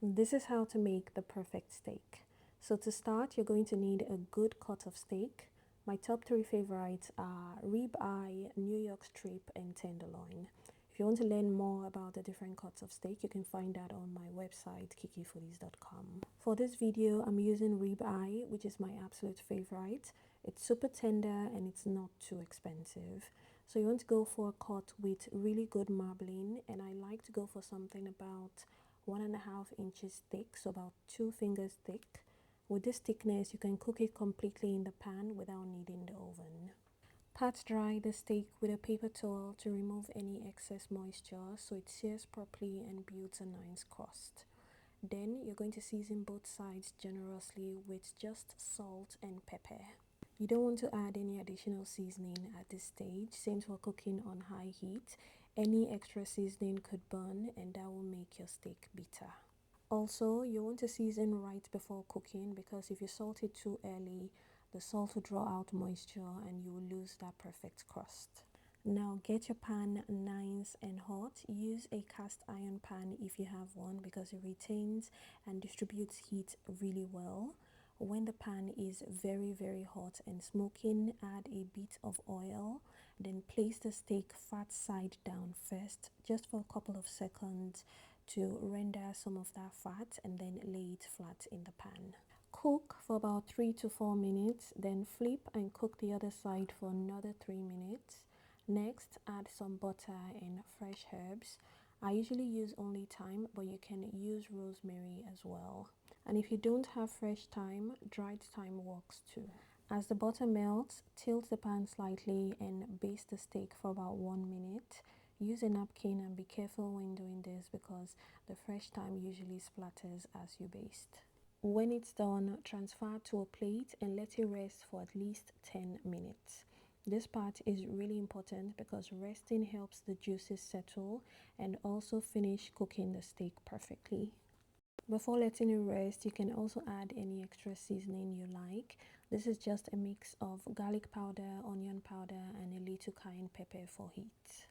This is how to make the perfect steak. So to start, you're going to need a good cut of steak. My top 3 favorites are ribeye, New York strip, and tenderloin. If you want to learn more about the different cuts of steak, you can find that on my website, kikifoodies.com. For this video, I'm using ribeye, which is my absolute favorite. It's super tender and it's not too expensive. So you want to go for a cut with really good marbling, and I like to go for something about 1.5 inches thick, so about 2 fingers thick. With this thickness, you can cook it completely in the pan without needing the oven. Pat dry the steak with a paper towel to remove any excess moisture so it sears properly and builds a nice crust. Then you're going to season both sides generously with just salt and pepper. You don't want to add any additional seasoning at this stage since we're cooking on high heat. Any extra seasoning could burn and that will make your steak bitter. Also, you want to season right before cooking because if you salt it too early, the salt will draw out moisture and you will lose that perfect crust. Now get your pan nice and hot. Use a cast iron pan if you have one because it retains and distributes heat really well. When the pan is very hot and smoking, add a bit of oil. Then place the steak fat side down first, just for a couple of seconds to render some of that fat, and then lay it flat in the pan. Cook for about 3 to 4 minutes, then flip and cook the other side for another 3 minutes. Next, add some butter and fresh herbs. I usually use only thyme, but you can use rosemary as well. And if you don't have fresh thyme, dried thyme works too. As the butter melts, tilt the pan slightly and baste the steak for about 1 minute. Use a napkin and be careful when doing this because the fresh thyme usually splatters as you baste. When it's done, transfer to a plate and let it rest for at least 10 minutes. This part is really important because resting helps the juices settle and also finish cooking the steak perfectly. Before letting it rest, you can also add any extra seasoning you like. This is just a mix of garlic powder, onion powder, and a little cayenne pepper for heat.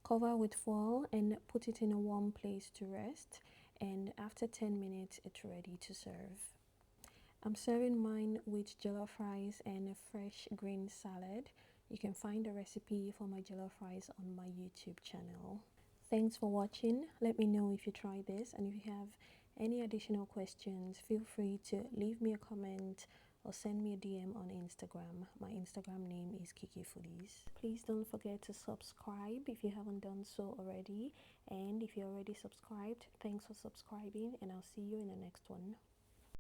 Cover with foil and put it in a warm place to rest, and after 10 minutes it's ready to serve. I'm serving mine with jollof rice and a fresh green salad. You can find the recipe for my jollof rice on my YouTube channel. Thanks for watching. Let me know if you try this, and if you have any additional questions, feel free to leave me a comment or send me a DM on Instagram. My Instagram name is kikifoodies. Please don't forget to subscribe if you haven't done so already, and if you're already subscribed, thanks for subscribing, and I'll see you in the next one.